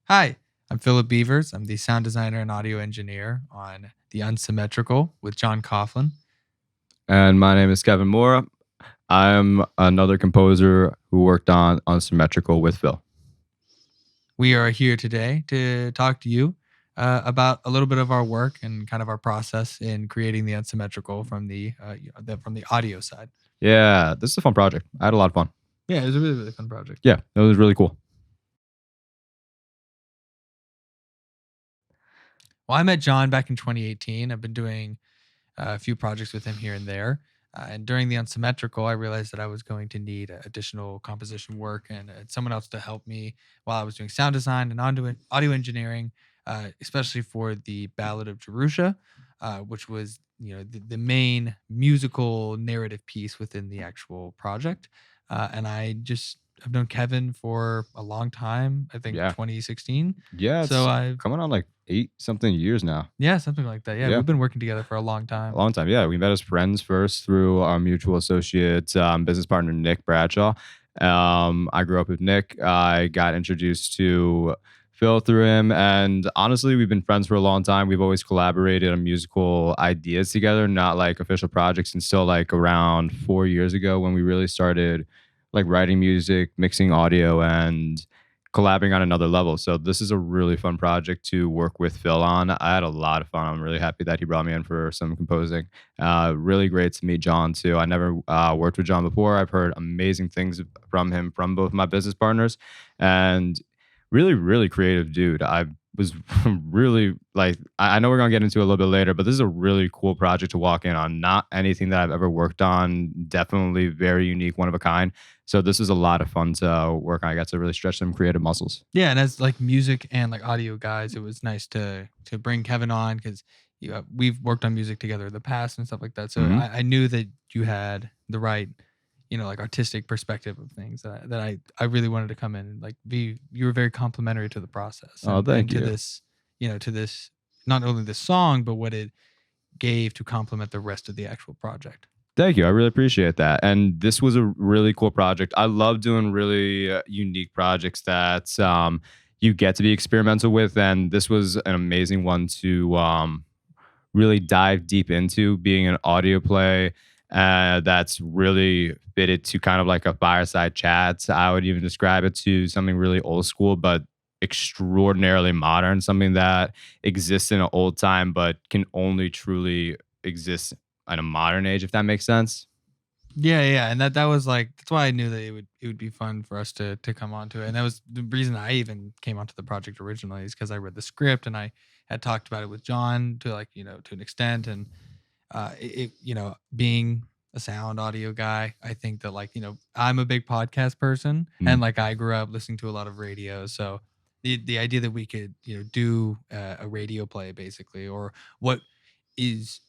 Hi, I'm Phillip Bevers. I'm the sound designer and audio engineer on the Unsymmetrical with John Coughlin. And my name is Kevin Mora. I'm another composer who worked on Unsymmetrical with Phil. We are here today to talk to you about a little bit of our work and kind of our process in creating the Unsymmetrical from from the audio side. Yeah, this is a fun project. I had a lot of fun. Yeah, it was a really, really fun project. Yeah, it was really cool. Well, I met John back in 2018. I've been doing a few projects with him here and there. And during the Unsymmetrical, I realized that I was going to need additional composition work and someone else to help me while I was doing sound design and audio engineering, especially for the Ballad of Jerusha, which was the main musical narrative piece within the actual project. And I've known Kevin for a long time. I think Yeah. 2016. Yeah, it's So I coming on like 8-something years now. Yeah, something like that. Yeah, Yeah. we've been working together for a long time. A long time. Yeah, we met as friends first through our mutual associate, business partner, Nick Bradshaw. I grew up with Nick. I got introduced to Phil through him. And honestly, we've been friends for a long time. We've always collaborated on musical ideas together, not like official projects. And still like around 4 years ago when we really started like writing music, mixing audio, and collabing on another level. So this is a really fun project to work with Phil on. I had a lot of fun. I'm really happy that he brought me in for some composing. Really great to meet John too. I never worked with John before. I've heard amazing things from him from both my business partners, and really, really creative dude. I was really like, I know we're gonna get into it a little bit later, but this is a really cool project to walk in on. Not anything that I've ever worked on. Definitely very unique, one of a kind. So this is a lot of fun to work on. I got to really stretch some creative muscles. Yeah, and as like music and like audio guys, it was nice to bring Kevin on because we've worked on music together in the past and stuff like that. So Mhm. I knew that you had the right, like artistic perspective of things that I really wanted to come in and like be. You were very complimentary to the process. Oh, And thank to you. this, to this not only this song but what it gave to complement the rest of the actual project. Thank you. I really appreciate that. And this was a really cool project. I love doing really unique projects that you get to be experimental with. And this was an amazing one to really dive deep into, being an audio play that's really fitted to kind of like a fireside chat. I would even describe it to something really old school, but extraordinarily modern, something that exists in an old time, but can only truly exist in a modern age, if that makes sense. Yeah, yeah, and that was like that's why I knew that it would be fun for us to come onto it, and that was the reason I even came onto the project originally is because I read the script and I had talked about it with John to like to an extent, and being a sound audio guy, I think that like I'm a big podcast person, and Mm. like I grew up listening to a lot of radio, so the idea that we could do a radio play basically, or what is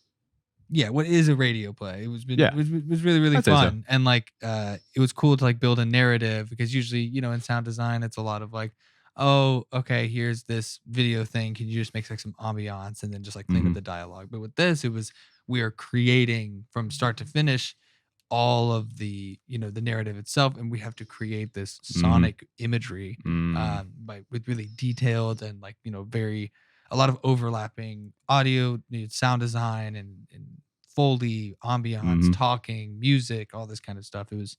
what is a radio play? Yeah, It was really really I'd say so. fun, and like it was cool to like build a narrative because usually in sound design it's a lot of like, oh okay, here's this video thing. Can you just make like some ambiance and then just like clean up Hmm. the dialogue? But with this, it was we are creating from start to finish all of the narrative itself, and we have to create this Hmm. sonic imagery Mm. by with really detailed and like very a lot of overlapping audio, sound design, and foley, ambiance, Hmm. talking, music, all this kind of stuff. It was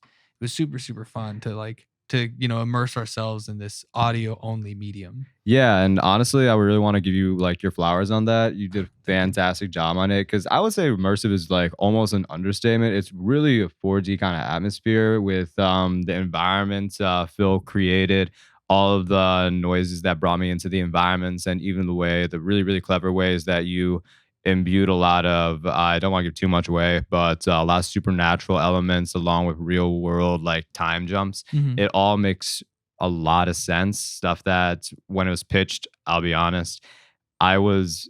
super super fun to like to immerse ourselves in this audio only medium. Yeah, and honestly, I would really want to give you like your flowers on that. You did a Thank you. fantastic job on it because I would say immersive is like almost an understatement. It's really a 4D kind of atmosphere with the environment Phil created, all of the noises that brought me into the environments, and even the really really clever ways that you imbued a lot of. I don't want to give too much away, but a lot of supernatural elements along with real world like time jumps. Hmm. It all makes a lot of sense. Stuff that when it was pitched, I'll be honest, I was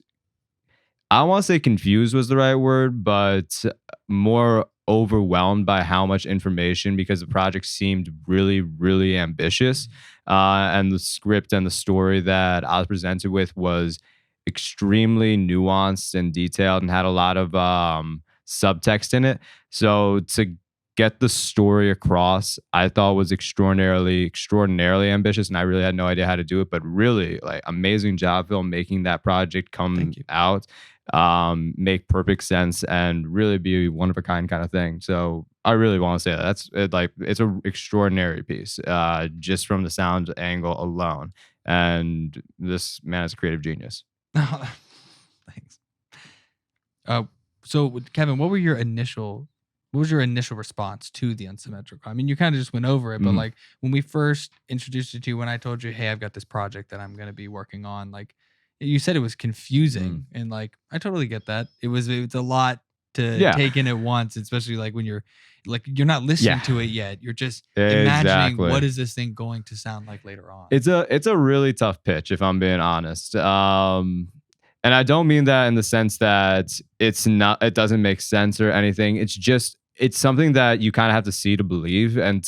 I don't want to say confused was the right word, but more overwhelmed by how much information because the project seemed really, really ambitious. And the script and the story that I was presented with was extremely nuanced and detailed and had a lot of subtext in it. So to get the story across, I thought was extraordinarily ambitious, and I really had no idea how to do it. But really, like, amazing job, Phil, making that project come Thank you. out, make perfect sense, and really be one of a kind of thing. So I really want to say that that's it, like it's a extraordinary piece, just from the sound angle alone. And this man is a creative genius. Thanks. Uh, so Kevin, what was your initial response to the Unsymmetrical? I mean, you kind of just went over it, but Mhm. like when we first introduced it to you, when I told you, hey, I've got this project that I'm going to be working on, like you said, it was Mm. confusing, and like I totally get that. It's a lot to Yeah, take in at once, especially like when you're not listening yeah, to it yet. You're just imagining exactly. what is this thing going to sound like later on. It's a really tough pitch, if I'm being honest. And I don't mean that in the sense that it doesn't make sense or anything. It's just it's something that you kind of have to see to believe, and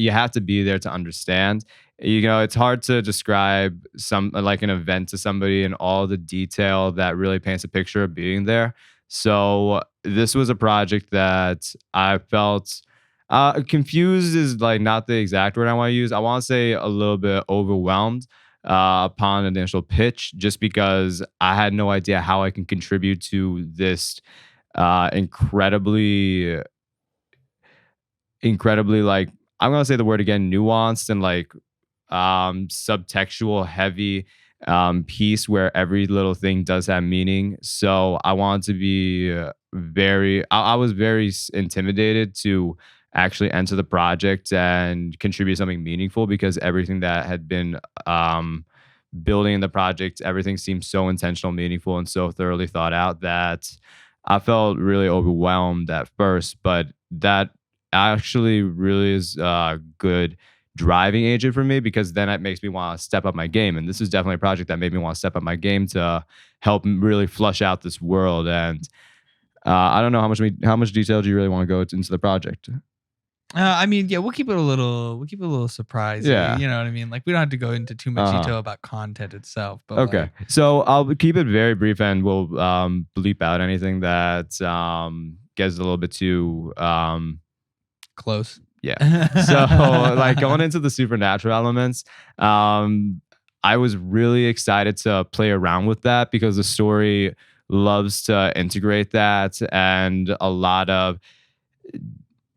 you have to be there to understand. You know, it's hard to describe some like an event to somebody and all the detail that really paints a picture of being there. So this was a project that I felt confused is like not the exact word I want to use. I want to say a little bit overwhelmed upon initial pitch, just because I had no idea how I can contribute to this incredibly like I'm gonna say the word again, nuanced and like subtextual heavy piece where every little thing does have meaning. So I wanted to be I was very intimidated to actually enter the project and contribute something meaningful, because everything that had been building in the project, everything seemed so intentional, meaningful, and so thoroughly thought out that I felt really overwhelmed at first. But that actually really is a good driving agent for me, because then it makes me want to step up my game. And this is definitely a project that made me want to step up my game to help really flush out this world. And I don't know how much detail do you really want to go into the project? I mean, yeah, we'll keep it a little surprising. Yeah. You know what I mean? Like we don't have to go into too much Uh huh. detail about content itself, but Okay. like So I'll keep it very brief, and we'll bleep out anything that gets a little bit too close. yeah. So like going into the supernatural elements, um, I was really excited to play around with that, because the story loves to integrate that, and a lot of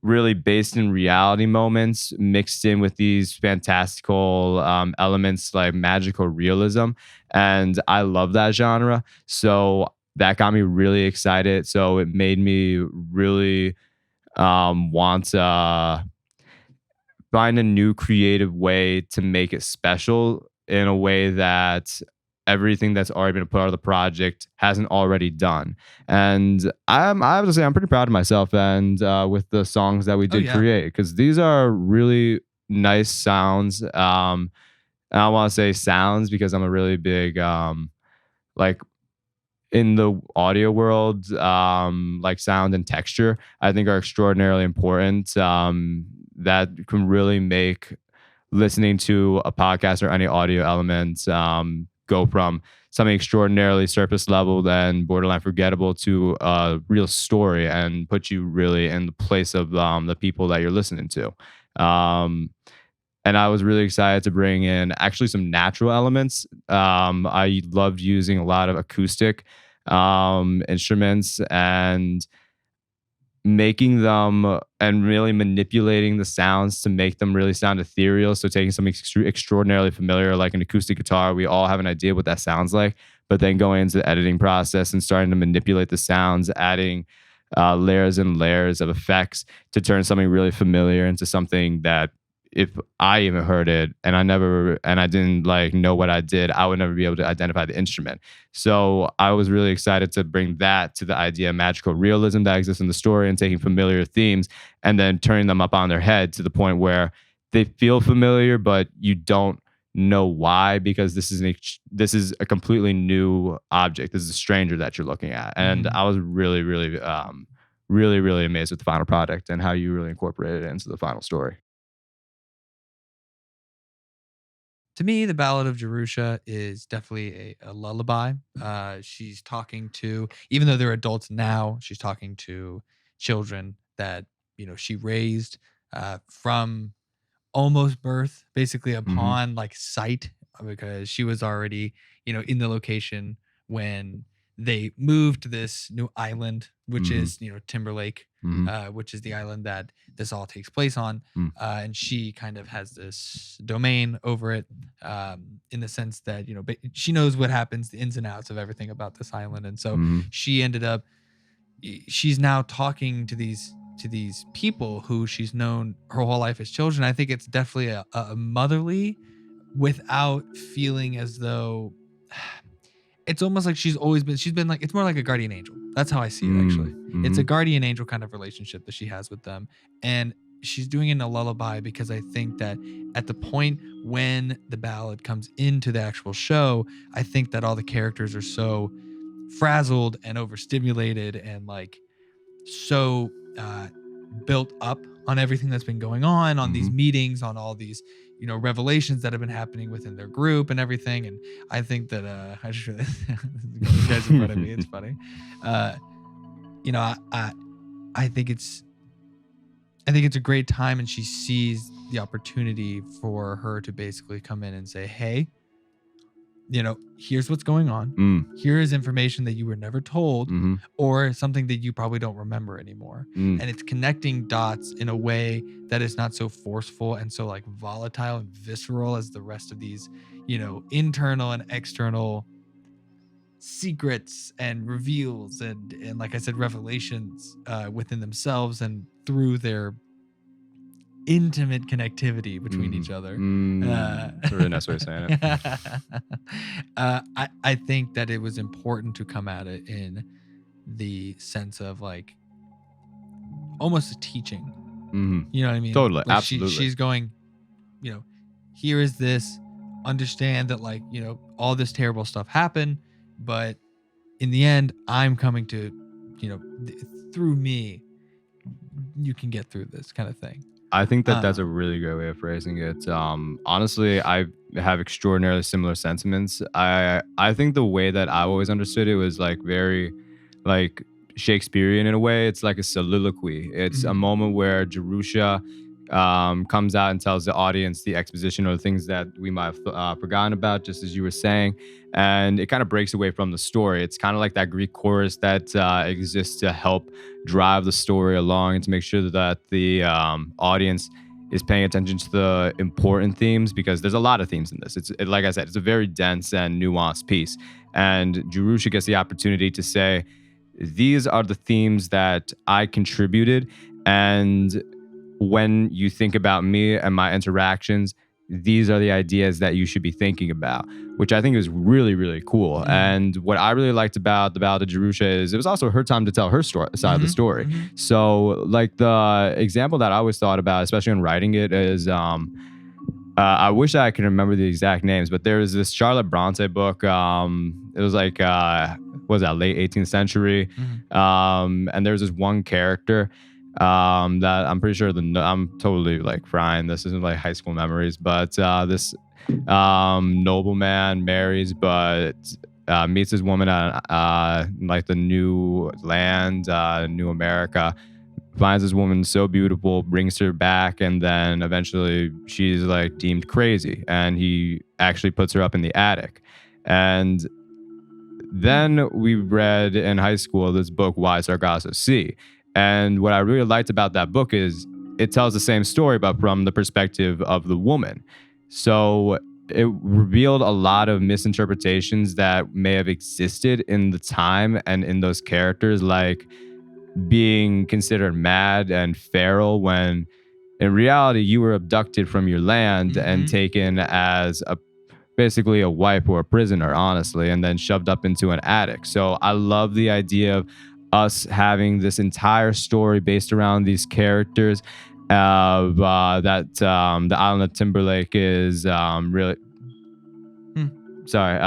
really based in reality moments mixed in with these fantastical elements like magical realism. And I love that genre. So that got me really excited. So it made me really want to find a new creative way to make it special in a way that everything that's already been a part of the project hasn't already done. And I have to say I'm pretty proud of myself and with the songs that we Oh did yeah. create, because these are really nice sounds. And I want to say sounds because I'm a really big like in the audio world, like sound and texture, I think are extraordinarily important. That can really make listening to a podcast or any audio elements go from something extraordinarily surface level and borderline forgettable to a real story, and put you really in the place of the people that you're listening to. Um, and I was really excited to bring in actually some natural elements. I loved using a lot of acoustic instruments and making them and really manipulating the sounds to make them really sound ethereal. So taking something extraordinarily familiar like an acoustic guitar, we all have an idea what that sounds like, but then going into the editing process and starting to manipulate the sounds, adding layers and layers of effects to turn something really familiar into something that if I even heard it and I didn't like know what I did, I would never be able to identify the instrument. So I was really excited to bring that to the idea of magical realism that exists in the story, and taking familiar themes and then turning them up on their head to the point where they feel familiar, but you don't know why, because this is a completely new object. This is a stranger that you're looking at. And Mhm. I was really amazed with the final product and how you really incorporated it into the final story. To me, the Ballad of Jerusha is definitely a lullaby. She's talking to, even though they're adults now, she's talking to children that she raised from almost birth, basically Mm-hmm. upon like sight, because she was already, in the location when they moved to this new island, which Mm-hmm. is, Timberlake, Mm-hmm. which is the island that this all takes place on. Mm. And she kind of has this domain over it, in the sense that, she knows what happens, the ins and outs of everything about this island. And so Mm-hmm. she ended up, she's now talking to these people who she's known her whole life as children. I think it's definitely a motherly, without feeling as though it's almost like she's been like, it's more like a guardian angel. That's how I see it, actually. Mm-hmm. It's a guardian angel kind of relationship that she has with them. And she's doing it in a lullaby, because I think that at the point when the ballad comes into the actual show, I think that all the characters are so frazzled and overstimulated and like so built up on everything that's been going on these meetings, on all these revelations that have been happening within their group and everything. And I think that I just really you guys in front of me, it's funny. I think it's a great time, and she sees the opportunity for her to basically come in and say, hey, here's what's going on. Here is information that you were never told, or something that you probably don't remember anymore. And it's connecting dots in a way that is not so forceful and so like volatile and visceral as the rest of these, internal and external secrets and reveals and like I said, revelations within themselves and through their intimate connectivity between each other. That's a really nice way of saying it. I think that it was important to come at it in the sense of like almost a teaching. You know what I mean? Totally. Like Absolutely. She's going, here is this, understand that like, all this terrible stuff happened, but in the end, I'm coming to, through me, you can get through this kind of thing. I think that that's a really great way of phrasing it. Honestly, I have extraordinarily similar sentiments. I think the way that I always understood it was like very like Shakespearean in a way. It's like a soliloquy. It's a moment where Jerusha comes out and tells the audience the exposition or the things that we might have forgotten about, just as you were saying. And it kind of breaks away from the story. It's kind of like that Greek chorus that exists to help drive the story along and to make sure that the audience is paying attention to the important themes, because there's a lot of themes in this. Like I said, it's a very dense and nuanced piece. And Jerusha gets the opportunity to say, these are the themes that I contributed. And when you think about me and my interactions, these are the ideas that you should be thinking about, which I think is really, really cool. And what I really liked about the Ballad of Jerusha is it was also her time to tell her side of the story. So like the example that I always thought about, especially when writing it, is I wish I could remember the exact names, but there was this Charlotte Bronte book. It was like, what was that, late 18th century? And there was this one character that I'm pretty sure I'm totally like frying. This isn't like high school memories, but this nobleman marries, but meets this woman at like the new land, New America, finds this woman so beautiful, brings her back, and then eventually she's like deemed crazy, and he actually puts her up in the attic. And then we read in high school this book, Why Sargasso Sea. And what I really liked about that book is it tells the same story, but from the perspective of the woman. So it revealed a lot of misinterpretations that may have existed in the time and in those characters, like being considered mad and feral, when in reality you were abducted from your land and taken as basically a wife or a prisoner, honestly, and then shoved up into an attic. So I love the idea of us having this entire story based around these characters, that the island of Timberlake is really sorry,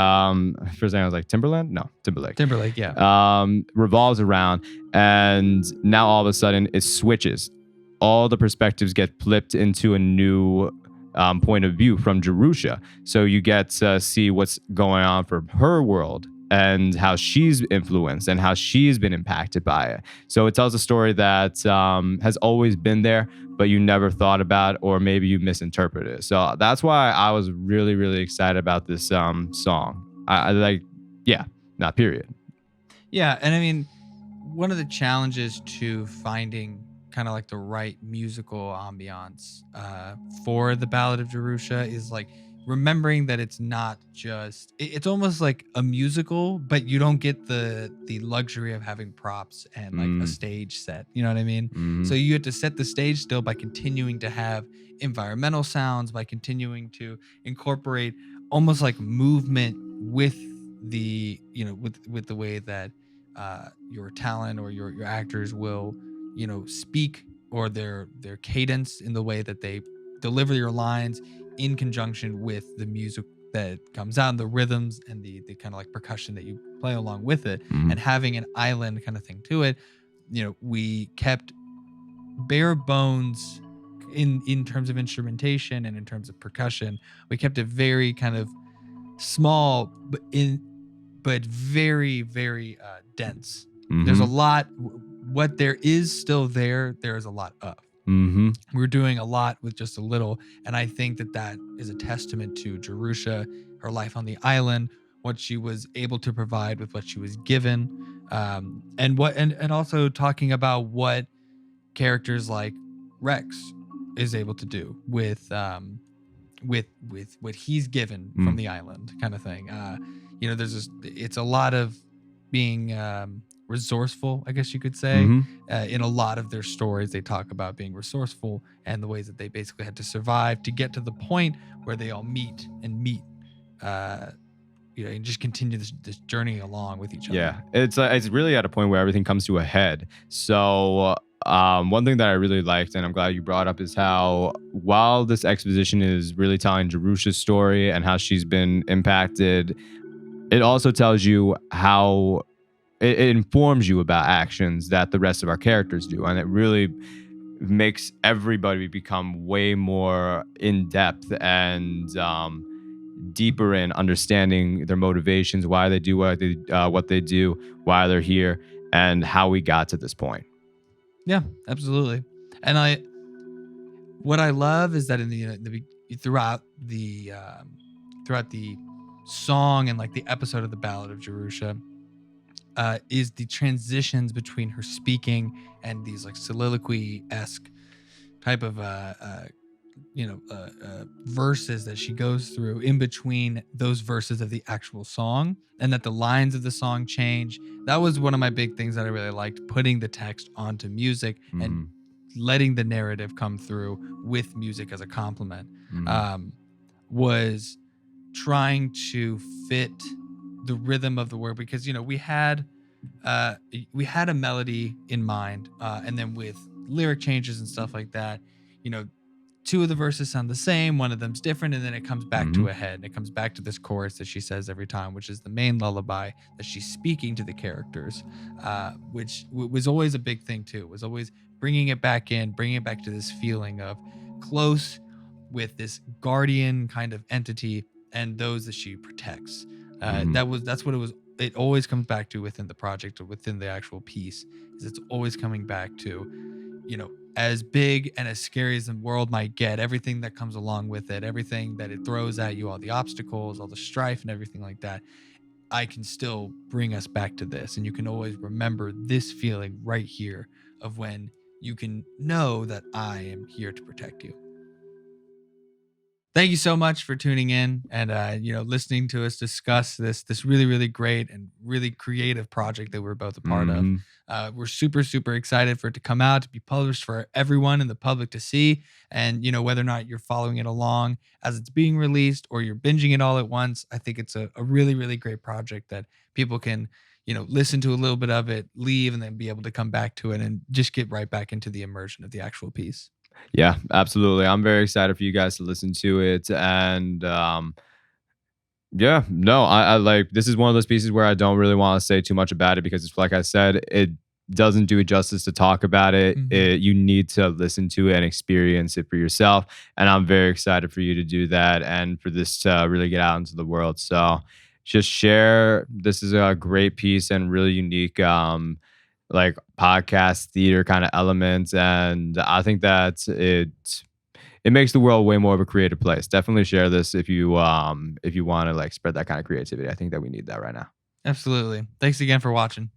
for a second I was like Timberland? No, Timberlake, yeah. Revolves around, and now all of a sudden it switches. All the perspectives get flipped into a new point of view from Jerusha. So you get to see what's going on for her world and how she's influenced and how she's been impacted by it. So it tells a story that has always been there, but you never thought about, or maybe you misinterpreted it. So that's why I was really, really excited about this song. I like, yeah, not period. Yeah, and I mean, one of the challenges to finding kind of like the right musical ambiance for the Ballad of Jerusha is like remembering that it's not just it's almost like a musical, but you don't get the luxury of having props and like a stage set. You know what I mean? So you have to set the stage still by continuing to have environmental sounds, by continuing to incorporate almost like movement with the with the way that your talent or your actors will speak, or their cadence in the way that they deliver your lines in conjunction with the music that comes out, and the rhythms and the kind of like percussion that you play along with it, and having an island kind of thing to it. We kept bare bones in terms of instrumentation and in terms of percussion. We kept it very kind of small, but very, very dense. There's a lot. What there is still there is a lot of. We're doing a lot with just a little, and I think that is a testament to Jerusha, her life on the island, what she was able to provide with what she was given, and also talking about what characters like Rex is able to do with what he's given from the island, kind of thing. It's a lot of being resourceful, I guess you could say. In a lot of their stories, they talk about being resourceful and the ways that they basically had to survive to get to the point where they all meet, and just continue this journey along with each other. Yeah, it's really at a point where everything comes to a head. So one thing that I really liked, and I'm glad you brought up, is how while this exposition is really telling Jerusha's story and how she's been impacted, it also tells you how it informs you about actions that the rest of our characters do, and it really makes everybody become way more in depth and deeper in understanding their motivations, why they do what they do, why they're here, and how we got to this point. Yeah, absolutely. And what I love is that throughout the song and like the episode of the Ballad of Jerusha, is the transitions between her speaking and these like soliloquy-esque type of verses that she goes through in between those verses of the actual song, and that the lines of the song change. That was one of my big things that I really liked, putting the text onto music and letting the narrative come through with music as a complement. Was trying to fit the rhythm of the word, because we had a melody in mind, and then with lyric changes and stuff like that, two of the verses sound the same, one of them's different, and then it comes back to a head, and it comes back to this chorus that she says every time, which is the main lullaby that she's speaking to the characters, which was always a big thing too. It was always bringing it back to this feeling of close with this guardian kind of entity and those that she protects. That's what it was. It always comes back to within the project or within the actual piece. Is it's always coming back to, as big and as scary as the world might get, everything that comes along with it, everything that it throws at you, all the obstacles, all the strife and everything like that, I can still bring us back to this. And you can always remember this feeling right here of when you can know that I am here to protect you. Thank you so much for tuning in and listening to us discuss this really, really great and really creative project that we're both a part of. We're super, super excited for it to come out, to be published for everyone in the public to see. And whether or not you're following it along as it's being released or you're binging it all at once, I think it's a really, really great project that people can listen to a little bit of it, leave, and then be able to come back to it and just get right back into the immersion of the actual piece. Yeah, absolutely. I'm very excited for you guys to listen to it. And I like, this is one of those pieces where I don't really want to say too much about it, because it's like I said, it doesn't do it justice to talk about it. You need to listen to it and experience it for yourself. And I'm very excited for you to do that and for this to really get out into the world. So just share. This is a great piece and really unique like podcast theater kind of elements, and I think that it makes the world way more of a creative place. Definitely share this if you want to like spread that kind of creativity. I think that we need that right now. Absolutely. Thanks again for watching.